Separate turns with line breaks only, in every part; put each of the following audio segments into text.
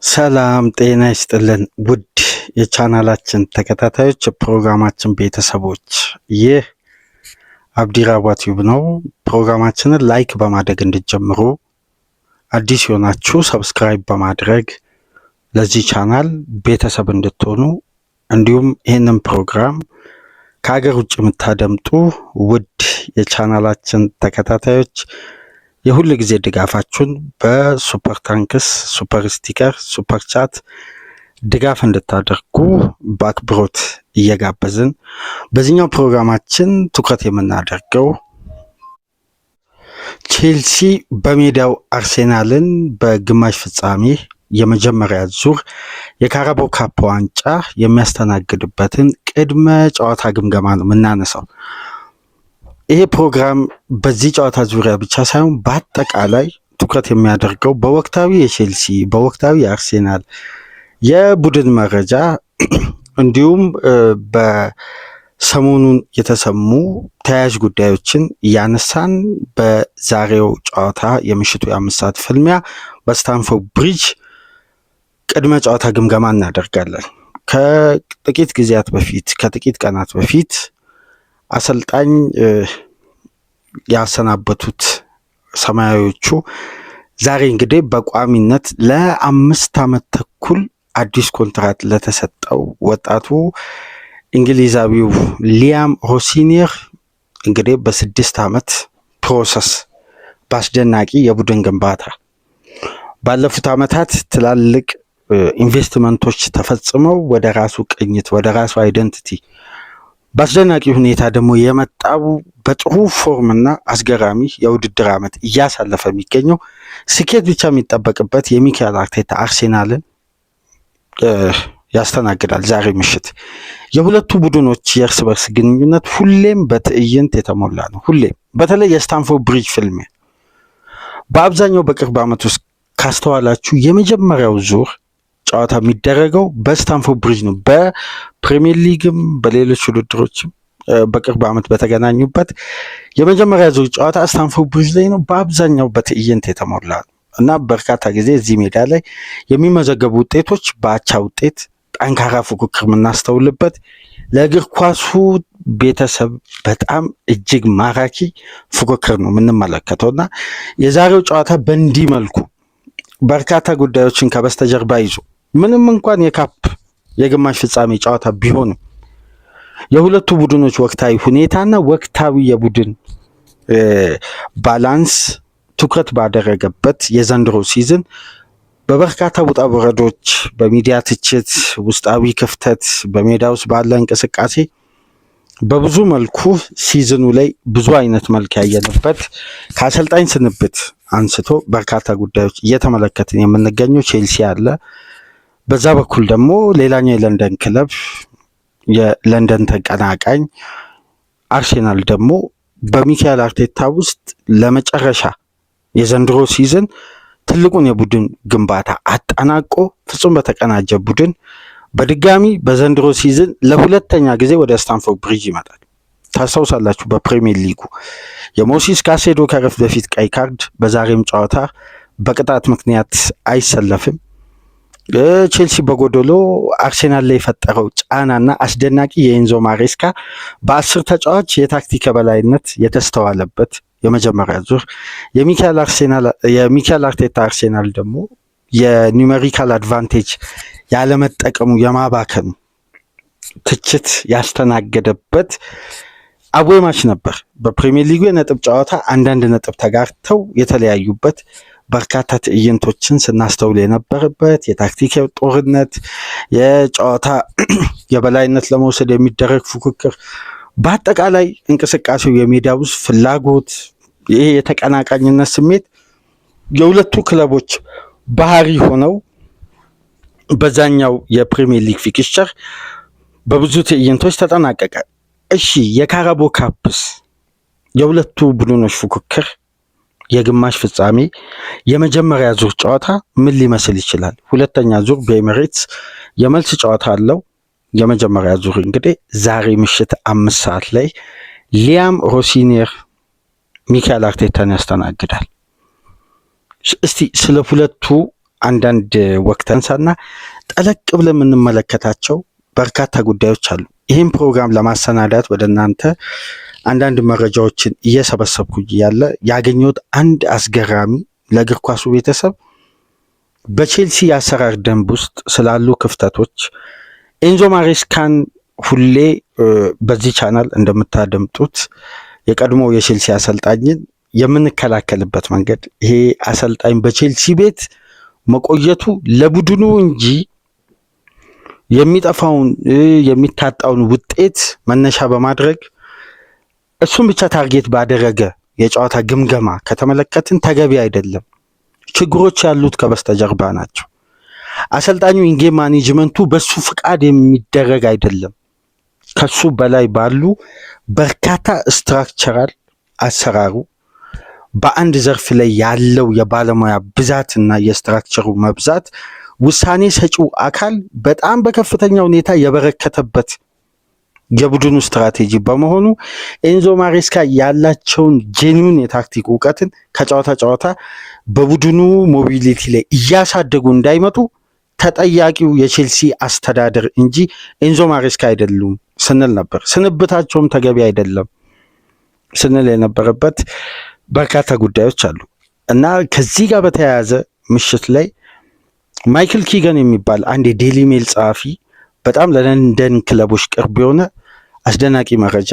ሰላም ጤና ይስጥልን ውድ የቻናላችን ተከታታዮች ፕሮግራማችን ቤተሰቦች፣ ይህ አብዲራዋ ቲዩብ ነው። ፕሮግራማችንን ላይክ በማድረግ እንድትጀምሩ፣ አዲስ የሆናችሁ ሰብስክራይብ በማድረግ ለዚህ ቻናል ቤተሰብ እንድትሆኑ፣ እንዲሁም ይህንን ፕሮግራም ከሀገር ውጭ የምታደምጡ ውድ የቻናላችን ተከታታዮች የሁል ጊዜ ድጋፋችሁን በሱፐር ታንክስ፣ ሱፐር ስቲከር፣ ሱፐር ቻት ድጋፍ እንድታደርጉ በአክብሮት እየጋበዝን በዚህኛው ፕሮግራማችን ትኩረት የምናደርገው ቼልሲ በሜዳው አርሴናልን በግማሽ ፍጻሜ የመጀመሪያ ዙር የካራባኦ ካፕ ዋንጫ የሚያስተናግድበትን ቅድመ ጨዋታ ግምገማ ነው የምናነሳው። ይሄ ፕሮግራም በዚህ ጨዋታ ዙሪያ ብቻ ሳይሆን በአጠቃላይ ትኩረት የሚያደርገው በወቅታዊ የቼልሲ በወቅታዊ የአርሴናል የቡድን መረጃ እንዲሁም በሰሞኑን የተሰሙ ተያያዥ ጉዳዮችን እያነሳን በዛሬው ጨዋታ የምሽቱ የ5 ሰዓት ፍልሚያ በስታንፎርድ ብሪጅ ቅድመ ጨዋታ ግምገማ እናደርጋለን። ከጥቂት ቀናት በፊት አሰልጣኝ ያሰናበቱት ሰማያዊዎቹ ዛሬ እንግዲህ በቋሚነት ለ5 ዓመት ተኩል አዲስ ኮንትራት ለተሰጠው ወጣቱ እንግሊዛዊው ሊያም ሮሲኒየር እንግዲህ በ6 ዓመት ፕሮሰስ በአስደናቂ የቡድን ግንባታ ባለፉት ዓመታት ትላልቅ ኢንቨስትመንቶች ተፈጽመው ወደ ራሱ ቅኝት ወደ ራሱ አይደንቲቲ በአስደናቂ ሁኔታ ደግሞ የመጣው በጥሩ ፎርምና አስገራሚ የውድድር ዓመት እያሳለፈ የሚገኘው ስኬት ብቻ የሚጠበቅበት የሚካኤል አርቴታ አርሴናልን ያስተናግዳል። ዛሬ ምሽት የሁለቱ ቡድኖች የእርስ በርስ ግንኙነት ሁሌም በትዕይንት የተሞላ ነው። ሁሌም በተለይ የስታንፎርድ ብሪጅ ፍልሚያ በአብዛኛው በቅርብ ዓመት ውስጥ ካስተዋላችሁ የመጀመሪያው ዙር ጨዋታ የሚደረገው በስታንፎርድ ብሪጅ ነው። በፕሪሚየር ሊግም በሌሎች ውድድሮችም በቅርብ ዓመት በተገናኙበት የመጀመሪያ ዙር ጨዋታ ስታንፎርድ ብሪጅ ላይ ነው። በአብዛኛው በትዕይንት የተሞላ ነው እና በርካታ ጊዜ እዚህ ሜዳ ላይ የሚመዘገቡ ውጤቶች በአቻ ውጤት ጠንካራ ፉክክር የምናስተውልበት ለእግር ኳሱ ቤተሰብ በጣም እጅግ ማራኪ ፉክክር ነው የምንመለከተው እና የዛሬው ጨዋታ በእንዲህ መልኩ በርካታ ጉዳዮችን ከበስተጀርባ ይዞ ምንም እንኳን የካፕ የግማሽ ፍጻሜ ጨዋታ ቢሆንም የሁለቱ ቡድኖች ወቅታዊ ሁኔታና ወቅታዊ የቡድን ባላንስ ትኩረት ባደረገበት የዘንድሮ ሲዝን በበርካታ ውጣ ውረዶች፣ በሚዲያ ትችት፣ ውስጣዊ ክፍተት፣ በሜዳ ውስጥ ባለ እንቅስቃሴ በብዙ መልኩ ሲዝኑ ላይ ብዙ አይነት መልክ ያየንበት ከአሰልጣኝ ስንብት አንስቶ በርካታ ጉዳዮች እየተመለከትን የምንገኘው ቼልሲ አለ። በዛ በኩል ደግሞ ሌላኛው የለንደን ክለብ የለንደን ተቀናቃኝ አርሴናል ደግሞ በሚካኤል አርቴታ ውስጥ ለመጨረሻ የዘንድሮ ሲዝን ትልቁን የቡድን ግንባታ አጠናቆ ፍጹም በተቀናጀ ቡድን በድጋሚ በዘንድሮ ሲዝን ለሁለተኛ ጊዜ ወደ ስታንፎርድ ብሪጅ ይመጣል። ታስታውሳላችሁ በፕሪሚየር ሊጉ የሞሲስ ካሴዶ ከረፍት በፊት ቀይ ካርድ በዛሬም ጨዋታ በቅጣት ምክንያት አይሰለፍም። ቼልሲ በጎዶሎ አርሴናል ላይ የፈጠረው ጫናና አስደናቂ የኤንዞ ማሬስካ በ10 ተጫዋች የታክቲክ የበላይነት የተስተዋለበት የመጀመሪያ ዙር የሚካኤል አርቴታ አርሴናል ደግሞ የኒውሜሪካል አድቫንቴጅ ያለመጠቀሙ የማባከኑ ትችት ያስተናገደበት አቦይ ማች ነበር። በፕሪሚየር ሊጉ የነጥብ ጨዋታ አንዳንድ ነጥብ ተጋርተው የተለያዩበት በርካታ ትዕይንቶችን ስናስተውል የነበረበት የታክቲክ ጦርነት፣ የጨዋታ የበላይነት ለመውሰድ የሚደረግ ፉክክር፣ በአጠቃላይ እንቅስቃሴው የሜዳ ውስጥ ፍላጎት፣ ይሄ የተቀናቃኝነት ስሜት የሁለቱ ክለቦች ባህሪ ሆነው በዛኛው የፕሪሚየር ሊግ ፊክስቸር በብዙ ትዕይንቶች ተጠናቀቀ። እሺ የካራባኦ ካፕስ የሁለቱ ቡድኖች ፉክክር የግማሽ ፍጻሜ የመጀመሪያ ዙር ጨዋታ ምን ሊመስል ይችላል? ሁለተኛ ዙር በኤሚሬትስ የመልስ ጨዋታ አለው። የመጀመሪያ ዙር እንግዲህ ዛሬ ምሽት 5 ሰዓት ላይ ሊያም ሮሲኒየር ሚካኤል አርቴታን ያስተናግዳል። እስቲ ስለ ሁለቱ አንዳንድ ወቅት አንሳና ጠለቅ ብለን የምንመለከታቸው በርካታ ጉዳዮች አሉ። ይህም ፕሮግራም ለማሰናዳት ወደ እናንተ አንዳንድ መረጃዎችን እየሰበሰብኩ እያለ ያገኘሁት አንድ አስገራሚ ለእግር ኳሱ ቤተሰብ በቼልሲ የአሰራር ደንብ ውስጥ ስላሉ ክፍተቶች ኤንዞ ማሬስካን ሁሌ በዚህ ቻናል እንደምታደምጡት የቀድሞ የቼልሲ አሰልጣኝን የምንከላከልበት መንገድ ይሄ አሰልጣኝ በቼልሲ ቤት መቆየቱ ለቡድኑ እንጂ የሚጠፋውን የሚታጣውን ውጤት መነሻ በማድረግ እሱን ብቻ ታርጌት ባደረገ የጨዋታ ግምገማ ከተመለከትን ተገቢ አይደለም። ችግሮች ያሉት ከበስተጀርባ ናቸው። አሰልጣኙ ኢንጌም ማኔጅመንቱ በሱ ፍቃድ የሚደረግ አይደለም። ከሱ በላይ ባሉ በርካታ ስትራክቸራል አሰራሩ በአንድ ዘርፍ ላይ ያለው የባለሙያ ብዛትና የስትራክቸሩ መብዛት ውሳኔ ሰጪው አካል በጣም በከፍተኛ ሁኔታ የበረከተበት የቡድኑ ስትራቴጂ በመሆኑ ኤንዞ ማሬስካ ያላቸውን ጄኒውን የታክቲክ እውቀትን ከጨዋታ ጨዋታ በቡድኑ ሞቢሊቲ ላይ እያሳደጉ እንዳይመጡ ተጠያቂው የቼልሲ አስተዳደር እንጂ ኤንዞ ማሬስካ አይደሉም ስንል ነበር። ስንብታቸውም ተገቢ አይደለም ስንል የነበረበት በርካታ ጉዳዮች አሉ እና ከዚህ ጋር በተያያዘ ምሽት ላይ ማይክል ኪገን የሚባል አንድ የዴሊ ሜል ጸሐፊ በጣም ለለንደን ክለቦች ቅርብ የሆነ አስደናቂ መረጃ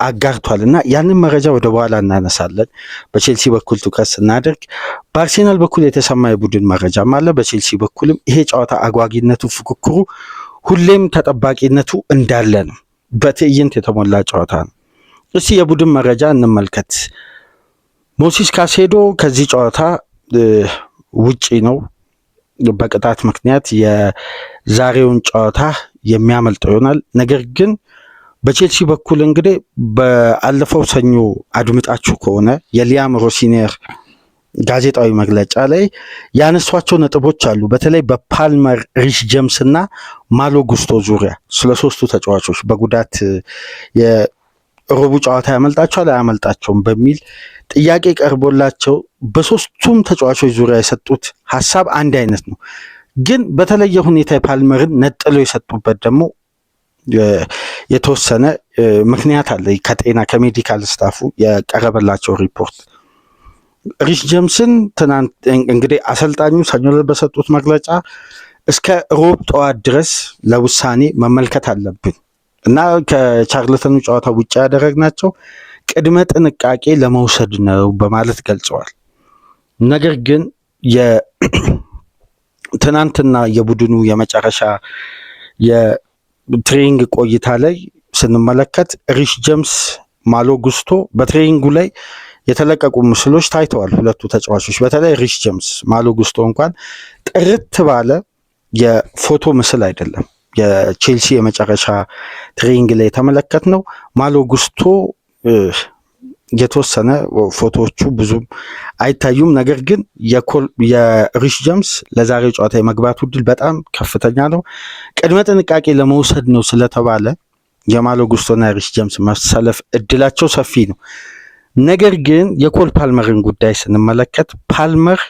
አጋርቷል እና ያንን መረጃ ወደ በኋላ እናነሳለን። በቼልሲ በኩል ትኩረት ስናደርግ በአርሴናል በኩል የተሰማ የቡድን መረጃም አለ። በቼልሲ በኩልም ይሄ ጨዋታ አጓጊነቱ፣ ፉክክሩ፣ ሁሌም ተጠባቂነቱ እንዳለ ነው። በትዕይንት የተሞላ ጨዋታ ነው። እስቲ የቡድን መረጃ እንመልከት። ሞሲስ ካሴዶ ከዚህ ጨዋታ ውጪ ነው በቅጣት ምክንያት የዛሬውን ጨዋታ የሚያመልጠው ይሆናል። ነገር ግን በቼልሲ በኩል እንግዲህ በአለፈው ሰኞ አድምጣችሁ ከሆነ የሊያም ሮሲኔር ጋዜጣዊ መግለጫ ላይ ያነሷቸው ነጥቦች አሉ። በተለይ በፓልመር፣ ሪሽ ጀምስ እና ማሎ ጉስቶ ዙሪያ ስለ ሶስቱ ተጫዋቾች በጉዳት የሮቡ ጨዋታ ያመልጣቸዋል አያመልጣቸውም በሚል ጥያቄ ቀርቦላቸው በሶስቱም ተጫዋቾች ዙሪያ የሰጡት ሀሳብ አንድ አይነት ነው። ግን በተለየ ሁኔታ የፓልመርን ነጥለው የሰጡበት ደግሞ የተወሰነ ምክንያት አለ። ከጤና ከሜዲካል ስታፉ የቀረበላቸው ሪፖርት ሪሽ ጀምስን ትናንት እንግዲህ አሰልጣኙ ሰኞ ዕለት በሰጡት መግለጫ እስከ ሮብ ጠዋት ድረስ ለውሳኔ መመልከት አለብን እና ከቻርልተኑ ጨዋታ ውጭ ያደረግናቸው ቅድመ ጥንቃቄ ለመውሰድ ነው በማለት ገልጸዋል። ነገር ግን ትናንትና የቡድኑ የመጨረሻ የትሬኒንግ ቆይታ ላይ ስንመለከት ሪሽ ጀምስ፣ ማሎ ጉስቶ በትሬኒንጉ ላይ የተለቀቁ ምስሎች ታይተዋል። ሁለቱ ተጫዋቾች በተለይ ሪሽ ጀምስ፣ ማሎ ጉስቶ እንኳን ጥርት ባለ የፎቶ ምስል አይደለም የቼልሲ የመጨረሻ ትሬኒንግ ላይ የተመለከት ነው። ማሎ ጉስቶ የተወሰነ ፎቶዎቹ ብዙም አይታዩም። ነገር ግን የሪሽ ጀምስ ለዛሬው ጨዋታ የመግባቱ ዕድል በጣም ከፍተኛ ነው። ቅድመ ጥንቃቄ ለመውሰድ ነው ስለተባለ የማሎ ጉስቶና የሪሽ ጀምስ መሰለፍ እድላቸው ሰፊ ነው። ነገር ግን የኮል ፓልመርን ጉዳይ ስንመለከት ፓልመር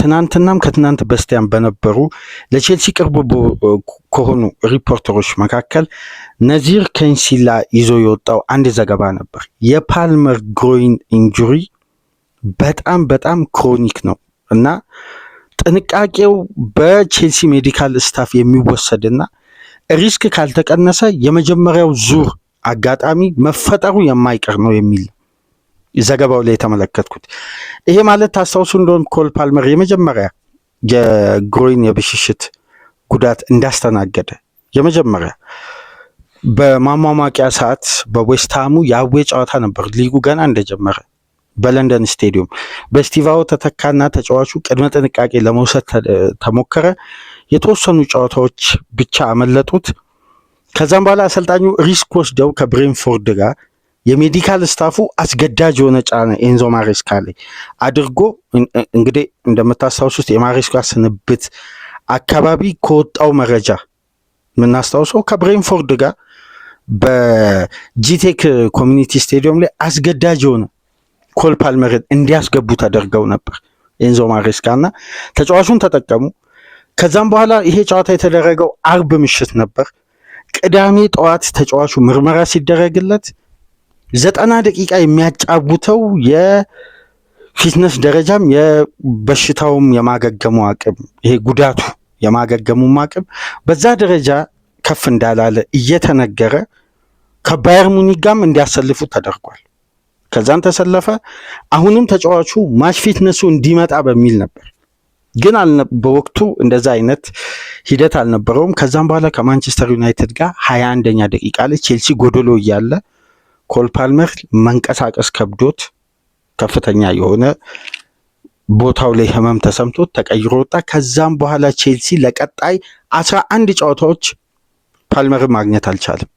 ትናንትናም ከትናንት በስቲያም በነበሩ ለቼልሲ ቅርብ ከሆኑ ሪፖርተሮች መካከል ነዚር ከንሲላ ይዞ የወጣው አንድ ዘገባ ነበር። የፓልመር ግሮይን ኢንጁሪ በጣም በጣም ክሮኒክ ነው እና ጥንቃቄው በቼልሲ ሜዲካል ስታፍ የሚወሰድና ሪስክ ካልተቀነሰ የመጀመሪያው ዙር አጋጣሚ መፈጠሩ የማይቀር ነው የሚል ዘገባው ላይ የተመለከትኩት። ይሄ ማለት ታስታውሱ እንደሆነ ኮል ፓልመር የመጀመሪያ የግሮይን የብሽሽት ጉዳት እንዳስተናገደ የመጀመሪያ በማሟሟቂያ ሰዓት በዌስትሃሙ የአዌ ጨዋታ ነበር። ሊጉ ገና እንደጀመረ በለንደን ስቴዲየም በስቲቫኦ ተተካና ተጫዋቹ ቅድመ ጥንቃቄ ለመውሰድ ተሞከረ። የተወሰኑ ጨዋታዎች ብቻ አመለጡት። ከዛም በኋላ አሰልጣኙ ሪስክ ወስደው ከብሬንፎርድ ጋር የሜዲካል ስታፉ አስገዳጅ የሆነ ጫና ኤንዞ ማሬስካ ላይ አድርጎ እንግዲህ እንደምታስታውሱት የማሬስካ ስንብት አካባቢ ከወጣው መረጃ የምናስታውሰው ከብሬንፎርድ ጋር በጂቴክ ኮሚኒቲ ስቴዲየም ላይ አስገዳጅ የሆነ ኮል ፓልመርን እንዲያስገቡ ተደርገው ነበር። ኤንዞ ማሬስካ እና ተጫዋቹን ተጠቀሙ። ከዛም በኋላ ይሄ ጨዋታ የተደረገው አርብ ምሽት ነበር። ቅዳሜ ጠዋት ተጫዋቹ ምርመራ ሲደረግለት 90 ደቂቃ የሚያጫውተው የፊትነስ ደረጃም የበሽታውም የማገገሙ አቅም ይሄ ጉዳቱ የማገገሙ አቅም በዛ ደረጃ ከፍ እንዳላለ እየተነገረ ከባየር ሙኒክ ጋርም እንዲያሰልፉት ተደርጓል። ከዛን ተሰለፈ። አሁንም ተጫዋቹ ማች ፊትነሱ እንዲመጣ በሚል ነበር፣ ግን በወቅቱ እንደዛ አይነት ሂደት አልነበረውም። ከዛም በኋላ ከማንቸስተር ዩናይትድ ጋር 21ኛ ደቂቃ ላይ ቼልሲ ጎዶሎ እያለ ኮል ፓልመር መንቀሳቀስ ከብዶት ከፍተኛ የሆነ ቦታው ላይ ህመም ተሰምቶት ተቀይሮ ወጣ። ከዛም በኋላ ቼልሲ ለቀጣይ 11 ጨዋታዎች ፓልመርን ማግኘት አልቻለም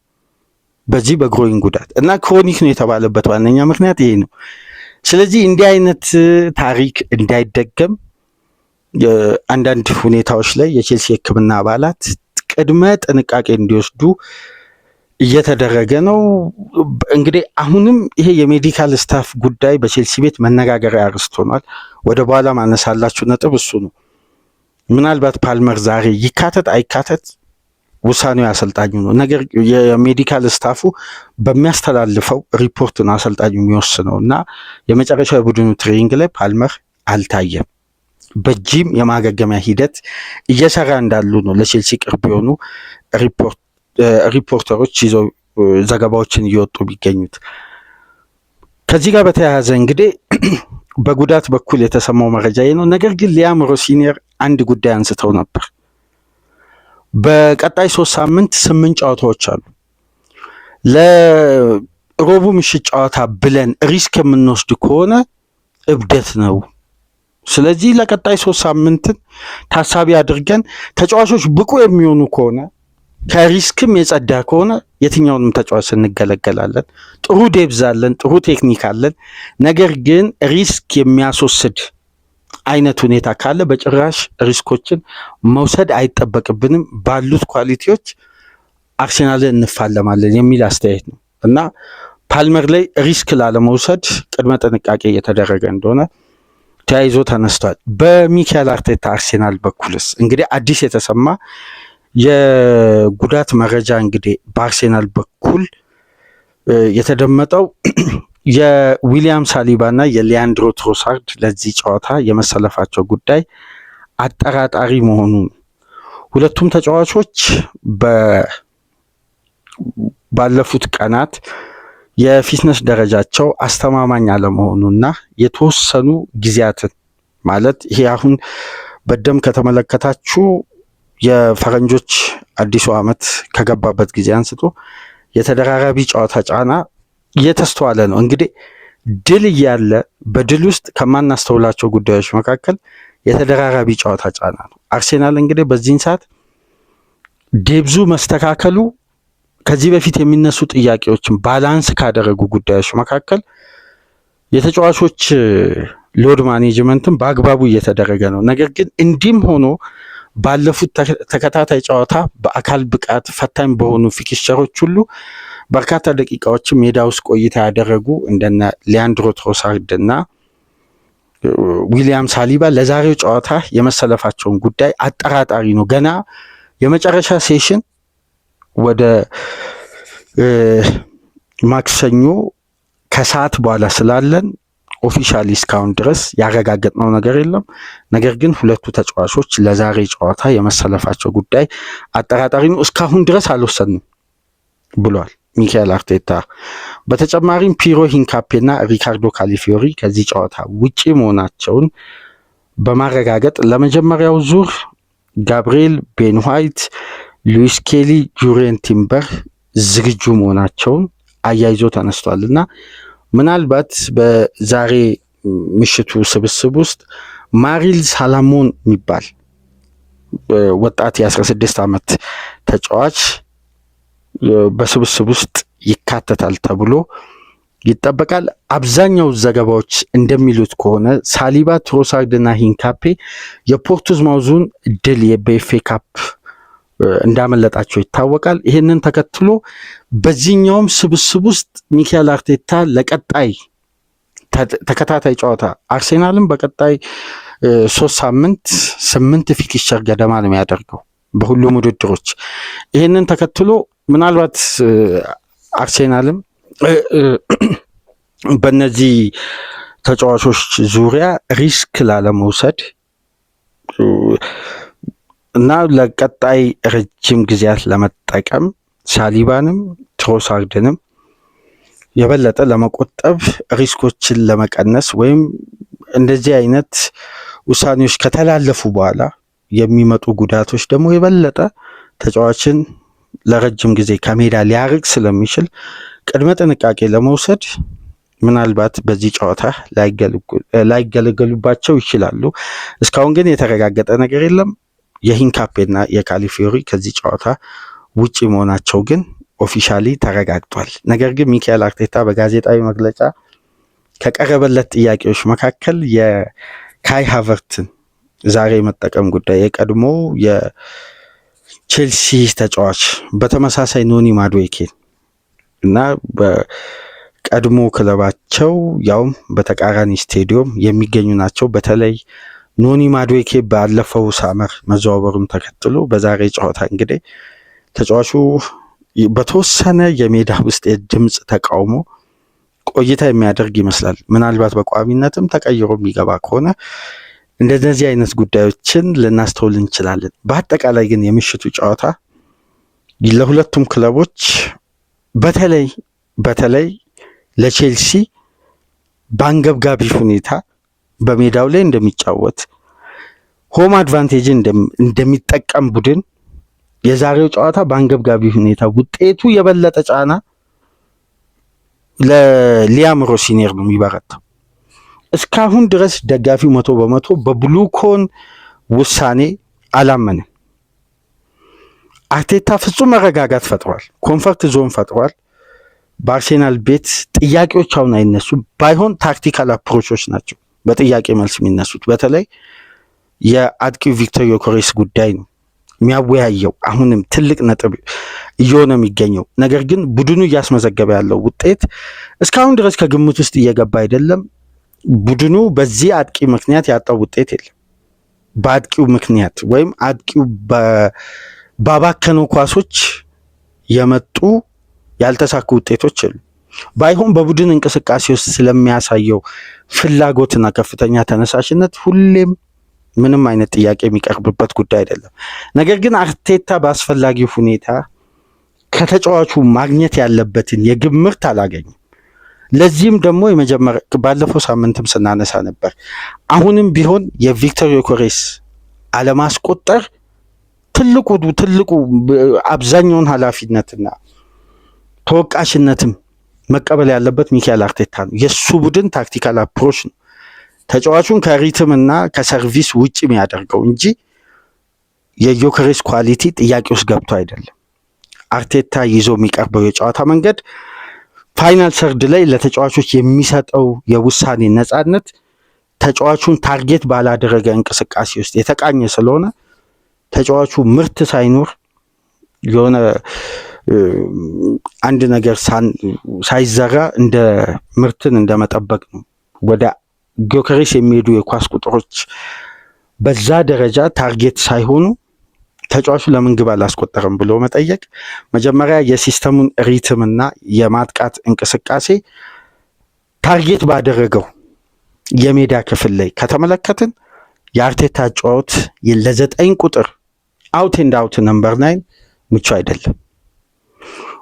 በዚህ በግሮይን ጉዳት እና ክሮኒክ ነው የተባለበት ዋነኛ ምክንያት ይሄ ነው። ስለዚህ እንዲህ አይነት ታሪክ እንዳይደገም አንዳንድ ሁኔታዎች ላይ የቼልሲ ሕክምና አባላት ቅድመ ጥንቃቄ እንዲወስዱ እየተደረገ ነው። እንግዲህ አሁንም ይሄ የሜዲካል ስታፍ ጉዳይ በቼልሲ ቤት መነጋገሪያ አርዕስት ሆኗል። ወደ በኋላ ማነሳላችሁ ነጥብ እሱ ነው። ምናልባት ፓልመር ዛሬ ይካተት አይካተት ውሳኔው አሰልጣኙ ነው። ነገር የሜዲካል ስታፉ በሚያስተላልፈው ሪፖርት ነው አሰልጣኙ የሚወስነው እና የመጨረሻው የቡድኑ ትሬኒንግ ላይ ፓልመር አልታየም። በጂም የማገገሚያ ሂደት እየሰራ እንዳሉ ነው ለቼልሲ ቅርብ የሆኑ ሪፖርተሮች ይዘው ዘገባዎችን እየወጡ ቢገኙት። ከዚህ ጋር በተያያዘ እንግዲህ በጉዳት በኩል የተሰማው መረጃ ይህ ነው። ነገር ግን ሊያም ሮሲኒየር አንድ ጉዳይ አንስተው ነበር። በቀጣይ 3 ሳምንት 8 ጨዋታዎች አሉ። ለሮቡ ምሽት ጨዋታ ብለን ሪስክ የምንወስድ ከሆነ እብደት ነው። ስለዚህ ለቀጣይ 3 ሳምንትን ታሳቢ አድርገን ተጫዋቾች ብቁ የሚሆኑ ከሆነ ከሪስክም የጸዳ ከሆነ የትኛውንም ተጫዋች እንገለገላለን። ጥሩ ዴብዝ አለን፣ ጥሩ ቴክኒክ አለን። ነገር ግን ሪስክ የሚያስወስድ አይነት ሁኔታ ካለ በጭራሽ ሪስኮችን መውሰድ አይጠበቅብንም፣ ባሉት ኳሊቲዎች አርሴናልን እንፋለማለን የሚል አስተያየት ነው እና ፓልመር ላይ ሪስክ ላለመውሰድ ቅድመ ጥንቃቄ እየተደረገ እንደሆነ ተያይዞ ተነስቷል። በሚካኤል አርቴታ አርሴናል በኩልስ እንግዲህ አዲስ የተሰማ የጉዳት መረጃ እንግዲህ በአርሴናል በኩል የተደመጠው የዊሊያም ሳሊባ እና የሊያንድሮ ትሮሳርድ ለዚህ ጨዋታ የመሰለፋቸው ጉዳይ አጠራጣሪ መሆኑን ሁለቱም ተጫዋቾች ባለፉት ቀናት የፊትነስ ደረጃቸው አስተማማኝ አለመሆኑና የተወሰኑ ጊዜያትን ማለት ይሄ አሁን በደም ከተመለከታችሁ የፈረንጆች አዲሱ ዓመት ከገባበት ጊዜ አንስቶ የተደራራቢ ጨዋታ ጫና እየተስተዋለ ነው። እንግዲህ ድል እያለ በድል ውስጥ ከማናስተውላቸው ጉዳዮች መካከል የተደራራቢ ጨዋታ ጫና ነው። አርሴናል እንግዲህ በዚህን ሰዓት ዴብዙ መስተካከሉ ከዚህ በፊት የሚነሱ ጥያቄዎችን ባላንስ ካደረጉ ጉዳዮች መካከል የተጫዋቾች ሎድ ማኔጅመንትን በአግባቡ እየተደረገ ነው። ነገር ግን እንዲህም ሆኖ ባለፉት ተከታታይ ጨዋታ በአካል ብቃት ፈታኝ በሆኑ ፊክስቸሮች ሁሉ በርካታ ደቂቃዎችን ሜዳ ውስጥ ቆይታ ያደረጉ እንደነ ሊያንድሮ ትሮሳርድ እና ዊሊያም ሳሊባ ለዛሬው ጨዋታ የመሰለፋቸውን ጉዳይ አጠራጣሪ ነው። ገና የመጨረሻ ሴሽን ወደ ማክሰኞ ከሰዓት በኋላ ስላለን ኦፊሻሊ እስካሁን ድረስ ያረጋገጥነው ነገር የለም። ነገር ግን ሁለቱ ተጫዋቾች ለዛሬ ጨዋታ የመሰለፋቸው ጉዳይ አጠራጣሪ ነው። እስካሁን ድረስ አልወሰንም ብሏል ሚካኤል አርቴታ። በተጨማሪም ፒሮ ሂንካፔ እና ሪካርዶ ካሊፊዮሪ ከዚህ ጨዋታ ውጪ መሆናቸውን በማረጋገጥ ለመጀመሪያው ዙር ጋብሪኤል ቤን ዋይት፣ ሉዊስ ኬሊ፣ ጁሪየን ቲምበር ዝግጁ መሆናቸውን አያይዞ ተነስቷል እና ምናልባት በዛሬ ምሽቱ ስብስብ ውስጥ ማሪል ሳላሞን የሚባል ወጣት የ16 ዓመት ተጫዋች በስብስብ ውስጥ ይካተታል ተብሎ ይጠበቃል። አብዛኛው ዘገባዎች እንደሚሉት ከሆነ ሳሊባ፣ ትሮሳርድ እና ሂንካፔ የፖርቱዝማውዙን ድል በኤፍኤ ካፕ እንዳመለጣቸው ይታወቃል። ይህንን ተከትሎ በዚህኛውም ስብስብ ውስጥ ሚካኤል አርቴታ ለቀጣይ ተከታታይ ጨዋታ አርሴናልን በቀጣይ 3 ሳምንት 8 ፊክስቸር ገደማ ነው የሚያደርገው በሁሉም ውድድሮች። ይህንን ተከትሎ ምናልባት አርሴናልም በእነዚህ ተጫዋቾች ዙሪያ ሪስክ ላለመውሰድ እና ለቀጣይ ረጅም ጊዜያት ለመጠቀም ሳሊባንም ትሮሳርድንም የበለጠ ለመቆጠብ ሪስኮችን ለመቀነስ ወይም እንደዚህ አይነት ውሳኔዎች ከተላለፉ በኋላ የሚመጡ ጉዳቶች ደግሞ የበለጠ ተጫዋችን ለረጅም ጊዜ ከሜዳ ሊያርቅ ስለሚችል ቅድመ ጥንቃቄ ለመውሰድ ምናልባት በዚህ ጨዋታ ላይገለገሉባቸው ይችላሉ። እስካሁን ግን የተረጋገጠ ነገር የለም። የሂንካፔና የካሊፊዮሪ ከዚህ ጨዋታ ውጪ መሆናቸው ግን ኦፊሻሊ ተረጋግጧል። ነገር ግን ሚካኤል አርቴታ በጋዜጣዊ መግለጫ ከቀረበለት ጥያቄዎች መካከል የካይ ሃቨርትን ዛሬ የመጠቀም ጉዳይ፣ የቀድሞ የቼልሲ ተጫዋች በተመሳሳይ ኖኒ ማዱዌኬን እና በቀድሞ ክለባቸው ያውም በተቃራኒ ስቴዲዮም የሚገኙ ናቸው። በተለይ ኖኒ ማዱዌኬ ባለፈው ሳመር መዘዋወሩን ተከትሎ በዛሬ ጨዋታ እንግዲህ ተጫዋቹ በተወሰነ የሜዳ ውስጥ የድምፅ ተቃውሞ ቆይታ የሚያደርግ ይመስላል። ምናልባት በቋሚነትም ተቀይሮ የሚገባ ከሆነ እንደዚህ አይነት ጉዳዮችን ልናስተውል እንችላለን። በአጠቃላይ ግን የምሽቱ ጨዋታ ለሁለቱም ክለቦች በተለይ ለቼልሲ በአንገብጋቢ ሁኔታ በሜዳው ላይ እንደሚጫወት ሆም አድቫንቴጅን እንደሚጠቀም ቡድን የዛሬው ጨዋታ በአንገብጋቢ ሁኔታ ውጤቱ የበለጠ ጫና ለሊያም ሮሲኔር ነው የሚበረታው። እስካሁን ድረስ ደጋፊው 100% በብሉኮን ውሳኔ አላመንም። አርቴታ ፍጹም መረጋጋት ፈጥሯል፣ ኮንፈርት ዞን ፈጥሯል። በአርሴናል ቤት ጥያቄዎች አሁን አይነሱም። ባይሆን ታክቲካል አፕሮቾች ናቸው በጥያቄ መልስ የሚነሱት። በተለይ የአጥቂው ቪክቶር ዮኬሬስ ጉዳይ ነው የሚያወያየው፣ አሁንም ትልቅ ነጥብ እየሆነ የሚገኘው። ነገር ግን ቡድኑ እያስመዘገበ ያለው ውጤት እስካሁን ድረስ ከግምት ውስጥ እየገባ አይደለም። ቡድኑ በዚህ አጥቂ ምክንያት ያጣው ውጤት የለም። በአጥቂው ምክንያት ወይም አጥቂው ባባከነው ኳሶች የመጡ ያልተሳኩ ውጤቶች የሉ። ባይሆን በቡድን እንቅስቃሴ ውስጥ ስለሚያሳየው ፍላጎትና ከፍተኛ ተነሳሽነት ሁሌም ምንም አይነት ጥያቄ የሚቀርብበት ጉዳይ አይደለም። ነገር ግን አርቴታ በአስፈላጊ ሁኔታ ከተጫዋቹ ማግኘት ያለበትን የግብ ምርት አላገኝም። ለዚህም ደግሞ ባለፈው ሳምንትም ስናነሳ ነበር። አሁንም ቢሆን የቪክቶር ዮኬሬስ አለማስቆጠር ትልቁ አብዛኛውን ኃላፊነትና ተወቃሽነትም መቀበል ያለበት ሚካኤል አርቴታ ነው። የሱ ቡድን ታክቲካል አፕሮች ነው ተጫዋቹን ከሪትም እና ከሰርቪስ ውጭ የሚያደርገው እንጂ የዮኬሬስ ኳሊቲ ጥያቄ ውስጥ ገብቶ አይደለም። አርቴታ ይዞ የሚቀርበው የጨዋታ መንገድ ፋይናል ሰርድ ላይ ለተጫዋቾች የሚሰጠው የውሳኔ ነፃነት ተጫዋቹን ታርጌት ባላደረገ እንቅስቃሴ ውስጥ የተቃኘ ስለሆነ ተጫዋቹ ምርት ሳይኖር የሆነ አንድ ነገር ሳይዘራ እንደ ምርትን እንደመጠበቅ ነው። ወደ ዮኬሬስ የሚሄዱ የኳስ ቁጥሮች በዛ ደረጃ ታርጌት ሳይሆኑ ተጫዋቹ ለምን ግብ አላስቆጠረም ብሎ መጠየቅ፣ መጀመሪያ የሲስተሙን ሪትምና የማጥቃት እንቅስቃሴ ታርጌት ባደረገው የሜዳ ክፍል ላይ ከተመለከትን የአርቴታ ጨዋታ ለ9 ቁጥር አውት ኤንድ አውት ነምበር 9 ምቹ አይደለም።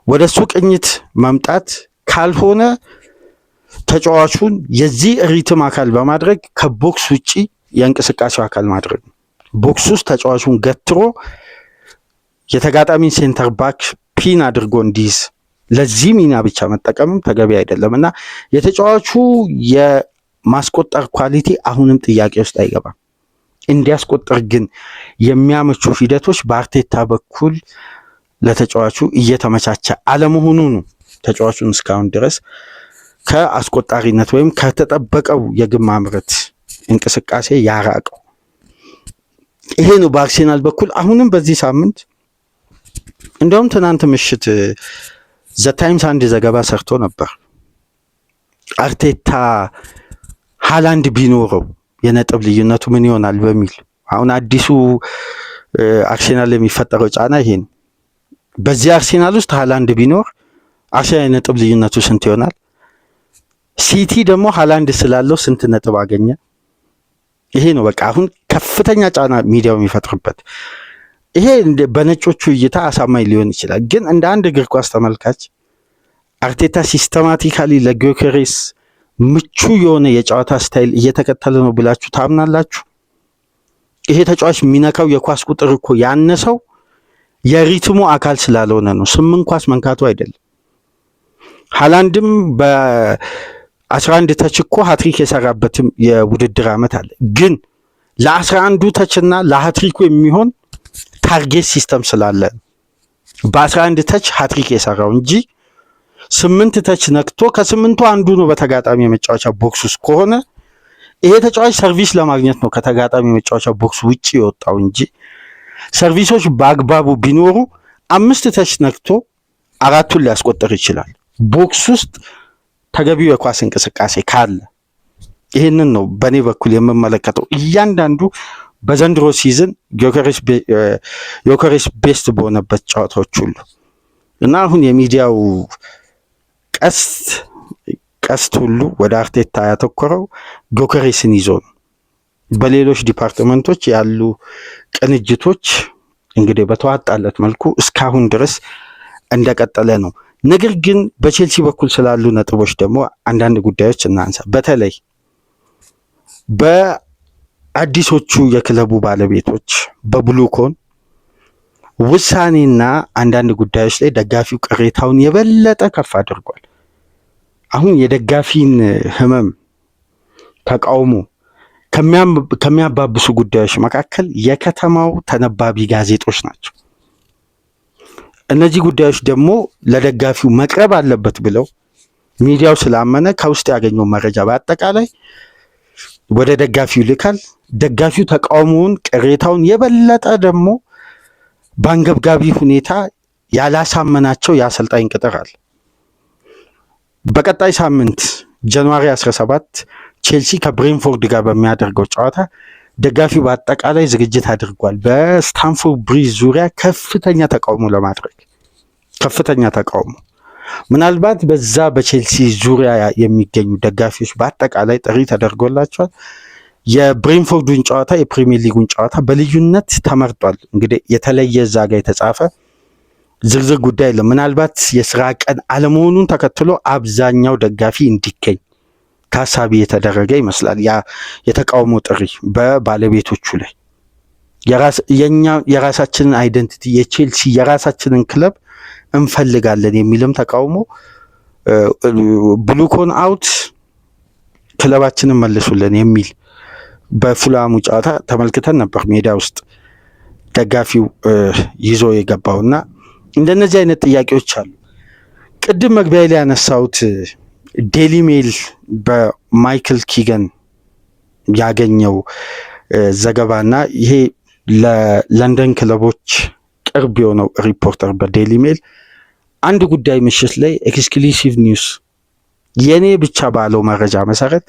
ወደ እሱ ቅኝት መምጣት ካልሆነ ተጫዋቹን የዚህ ሪትም አካል በማድረግ ከቦክስ ውጪ የእንቅስቃሴው አካል ማድረግ ነው። ቦክስ ውስጥ ተጫዋቹን ገትሮ የተጋጣሚን ሴንተር ባክ ፒን አድርጎ እንዲይዝ ለዚህ ሚና ብቻ መጠቀምም ተገቢ አይደለም እና የተጫዋቹ የማስቆጠር ኳሊቲ አሁንም ጥያቄ ውስጥ አይገባም። እንዲያስቆጥር ግን የሚያመቹ ሂደቶች በአርቴታ በኩል ለተጫዋቹ እየተመቻቸ አለመሆኑ ነው ተጫዋቹን እስካሁን ድረስ ከአስቆጣሪነት ወይም ከተጠበቀው የግብ ማምረት እንቅስቃሴ ያራቀው። ይሄ ነው በአርሴናል በኩል። አሁንም በዚህ ሳምንት እንደውም ትናንት ምሽት ዘ ታይምስ አንድ ዘገባ ሰርቶ ነበር። አርቴታ ሃላንድ ቢኖረው የነጥብ ልዩነቱ ምን ይሆናል በሚል አሁን አዲሱ አርሴናል የሚፈጠረው ጫና ይሄ ነው። በዚህ አርሴናል ውስጥ ሃላንድ ቢኖር አርሴናል የነጥብ ልዩነቱ ስንት ይሆናል? ሲቲ ደግሞ ሃላንድ ስላለው ስንት ነጥብ አገኘ? ይሄ ነው በቃ አሁን ከፍተኛ ጫና ሚዲያው የሚፈጥርበት። ይሄ በነጮቹ እይታ አሳማኝ ሊሆን ይችላል፣ ግን እንደ አንድ እግር ኳስ ተመልካች አርቴታ ሲስተማቲካሊ ለጊዮኬሬስ ምቹ የሆነ የጨዋታ ስታይል እየተከተለ ነው ብላችሁ ታምናላችሁ? ይሄ ተጫዋች የሚነካው የኳስ ቁጥር እኮ ያነሰው የሪትሙ አካል ስላልሆነ ነው። 8 ኳስ መንካቱ አይደለም። ሃላንድም በ11 ተች እኮ ሃትሪክ የሰራበትም የውድድር ዓመት አለ። ግን ለ11ዱ ተችና ለሃትሪኩ የሚሆን ታርጌት ሲስተም ስላለ በ11 ተች ሃትሪክ የሰራው እንጂ 8 ተች ነክቶ ከ8ቱ አንዱ ነው በተጋጣሚ የመጫወቻ ቦክስ ውስጥ ከሆነ ይሄ ተጫዋች ሰርቪስ ለማግኘት ነው ከተጋጣሚ የመጫወቻ ቦክስ ውጪ የወጣው እንጂ ሰርቪሶች በአግባቡ ቢኖሩ 5 ተች ነክቶ 4ቱን ሊያስቆጥር ይችላል። ቦክስ ውስጥ ተገቢው የኳስ እንቅስቃሴ ካለ ይህንን ነው በእኔ በኩል የምመለከተው። እያንዳንዱ በዘንድሮ ሲዝን ዮኬሬስ ቤስት በሆነበት ጨዋታዎች ሁሉ እና አሁን የሚዲያው ቀስት ሁሉ ወደ አርቴታ ያተኮረው ዮኬሬስን ይዞ ነው። በሌሎች ዲፓርትመንቶች ያሉ ቅንጅቶች እንግዲህ በተዋጣለት መልኩ እስካሁን ድረስ እንደቀጠለ ነው። ነገር ግን በቼልሲ በኩል ስላሉ ነጥቦች ደግሞ አንዳንድ ጉዳዮች እናንሳ። በተለይ በአዲሶቹ የክለቡ ባለቤቶች በብሉኮን ውሳኔና አንዳንድ ጉዳዮች ላይ ደጋፊው ቅሬታውን የበለጠ ከፍ አድርጓል። አሁን የደጋፊን ህመም ተቃውሞ ከሚያባብሱ ጉዳዮች መካከል የከተማው ተነባቢ ጋዜጦች ናቸው። እነዚህ ጉዳዮች ደግሞ ለደጋፊው መቅረብ አለበት ብለው ሚዲያው ስላመነ ከውስጥ ያገኘው መረጃ በአጠቃላይ ወደ ደጋፊው ይልካል። ደጋፊው ተቃውሞውን፣ ቅሬታውን የበለጠ ደግሞ በአንገብጋቢ ሁኔታ ያላሳመናቸው የአሰልጣኝ ቅጥር አለ። በቀጣይ ሳምንት ጃንዋሪ 17 ቼልሲ ከብሬንፎርድ ጋር በሚያደርገው ጨዋታ ደጋፊው በአጠቃላይ ዝግጅት አድርጓል። በስታንፎርድ ብሪጅ ዙሪያ ከፍተኛ ተቃውሞ ለማድረግ ከፍተኛ ተቃውሞ ምናልባት በዛ በቼልሲ ዙሪያ የሚገኙ ደጋፊዎች በአጠቃላይ ጥሪ ተደርጎላቸዋል። የብሬንፎርዱን ጨዋታ የፕሪሚየር ሊጉን ጨዋታ በልዩነት ተመርጧል። እንግዲህ የተለየ እዛ ጋር የተጻፈ ዝርዝር ጉዳይ የለም። ምናልባት የስራ ቀን አለመሆኑን ተከትሎ አብዛኛው ደጋፊ እንዲገኝ ታሳቢ የተደረገ ይመስላል። ያ የተቃውሞ ጥሪ በባለቤቶቹ ላይ የራሳችንን አይደንቲቲ የቼልሲ የራሳችንን ክለብ እንፈልጋለን የሚልም ተቃውሞ ብሉኮን አውት ክለባችንን መልሱልን የሚል በፉላሙ ጨዋታ ተመልክተን ነበር። ሜዳ ውስጥ ደጋፊው ይዞ የገባውና እንደነዚህ አይነት ጥያቄዎች አሉ። ቅድም መግቢያ ላይ ያነሳሁት ዴሊ ሜል በማይክል ኪገን ያገኘው ዘገባና ይሄ ለለንደን ክለቦች ቅርብ የሆነው ሪፖርተር በዴሊ ሜል አንድ ጉዳይ ምሽት ላይ ኤክስክሉሲቭ ኒውስ የኔ ብቻ ባለው መረጃ መሰረት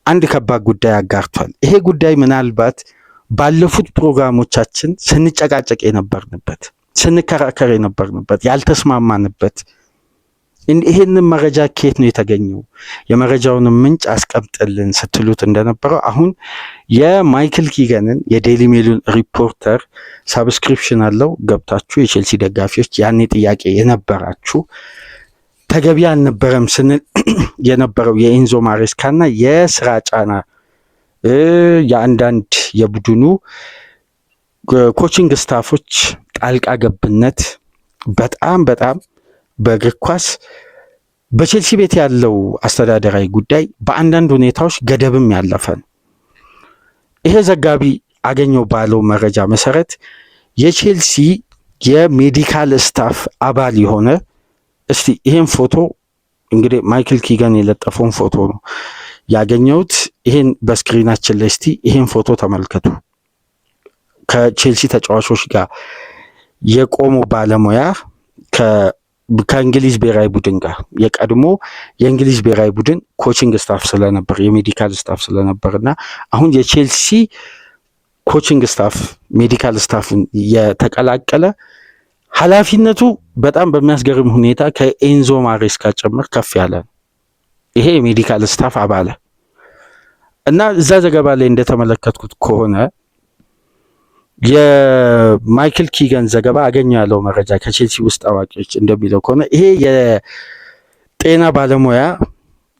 አንድ ከባድ ጉዳይ አጋርቷል። ይሄ ጉዳይ ምናልባት ባለፉት ፕሮግራሞቻችን ስንጨቃጨቅ የነበርንበት፣ ስንከራከር የነበርንበት፣ ያልተስማማንበት ይሄንን መረጃ ከየት ነው የተገኘው? የመረጃውን ምንጭ አስቀምጥልን ስትሉት እንደነበረው አሁን የማይክል ኪገንን የዴሊ ሜሉን ሪፖርተር ሳብስክሪፕሽን አለው ገብታችሁ የቼልሲ ደጋፊዎች ያኔ ጥያቄ የነበራችሁ ተገቢ አልነበረም ስንል የነበረው የኢንዞ ማሬስካና የስራ ጫና የአንዳንድ የቡድኑ ኮቺንግ ስታፎች ጣልቃ ገብነት በጣም በእግር ኳስ በቼልሲ ቤት ያለው አስተዳደራዊ ጉዳይ በአንዳንድ ሁኔታዎች ገደብም ያለፈ ነው። ይሄ ዘጋቢ አገኘው ባለው መረጃ መሰረት የቼልሲ የሜዲካል ስታፍ አባል የሆነ እስቲ ይሄን ፎቶ እንግዲህ ማይክል ኪገን የለጠፈውን ፎቶ ነው ያገኘሁት። ይሄን በስክሪናችን ላይ እስቲ ይሄን ፎቶ ተመልከቱ። ከቼልሲ ተጫዋቾች ጋር የቆሙ ባለሙያ ከእንግሊዝ ብሔራዊ ቡድን ጋር የቀድሞ የእንግሊዝ ብሔራዊ ቡድን ኮቺንግ ስታፍ ስለነበር የሜዲካል ስታፍ ስለነበር እና አሁን የቼልሲ ኮቺንግ ስታፍ ሜዲካል ስታፍን የተቀላቀለ ኃላፊነቱ በጣም በሚያስገርም ሁኔታ ከኤንዞ ማሬስካ ጭምር ከፍ ያለ ነው። ይሄ የሜዲካል ስታፍ አባለ እና እዛ ዘገባ ላይ እንደተመለከትኩት ከሆነ የማይክል ኪገን ዘገባ አገኘ ያለው መረጃ ከቼልሲ ውስጥ አዋቂዎች እንደሚለው ከሆነ ይሄ የጤና ባለሙያ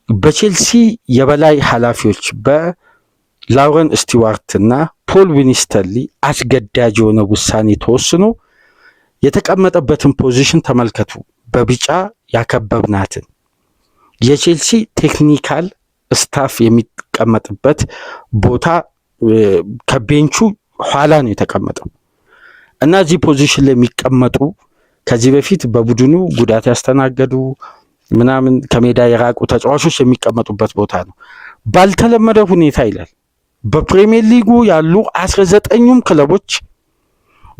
በቼልሲ የበላይ ኃላፊዎች በላውረን ስቲዋርት እና ፖል ዊኒስተርሊ አስገዳጅ የሆነ ውሳኔ ተወስኖ የተቀመጠበትን ፖዚሽን ተመልከቱ። በቢጫ ያከበብናትን የቼልሲ ቴክኒካል ስታፍ የሚቀመጥበት ቦታ ከቤንቹ ኋላ ነው የተቀመጠው እና እዚህ ፖዚሽን ላይ የሚቀመጡ ከዚህ በፊት በቡድኑ ጉዳት ያስተናገዱ ምናምን ከሜዳ የራቁ ተጫዋቾች የሚቀመጡበት ቦታ ነው። ባልተለመደ ሁኔታ ይላል በፕሪሚየር ሊጉ ያሉ 19ኙም ክለቦች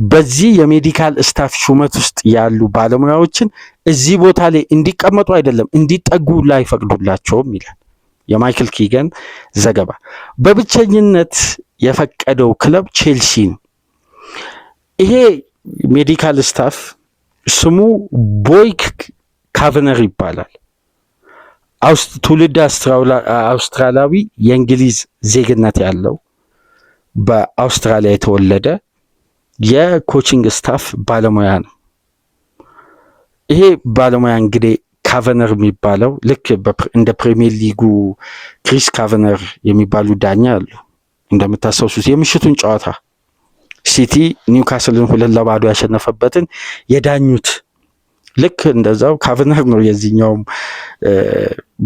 በዚህ የሜዲካል ስታፍ ሹመት ውስጥ ያሉ ባለሙያዎችን እዚህ ቦታ ላይ እንዲቀመጡ አይደለም እንዲጠጉ ላይ ፈቅዱላቸውም ይላል የማይክል ኪገን ዘገባ። በብቸኝነት የፈቀደው ክለብ ቼልሲ ነው። ይሄ ሜዲካል ስታፍ ስሙ ቦይክ ካቨነር ይባላል። ትውልድ አውስትራሊያዊ የእንግሊዝ ዜግነት ያለው በአውስትራሊያ የተወለደ የኮቺንግ ስታፍ ባለሙያ ነው። ይሄ ባለሙያ እንግዲህ ካቨነር የሚባለው ልክ እንደ ፕሪሚየር ሊጉ ክሪስ ካቨነር የሚባሉ ዳኛ አሉ። እንደምታስታውሱት የምሽቱን ጨዋታ ሲቲ ኒውካስልን 2-0 ያሸነፈበትን የዳኙት ልክ እንደዛው ካቨነር ነው። የዚህኛውም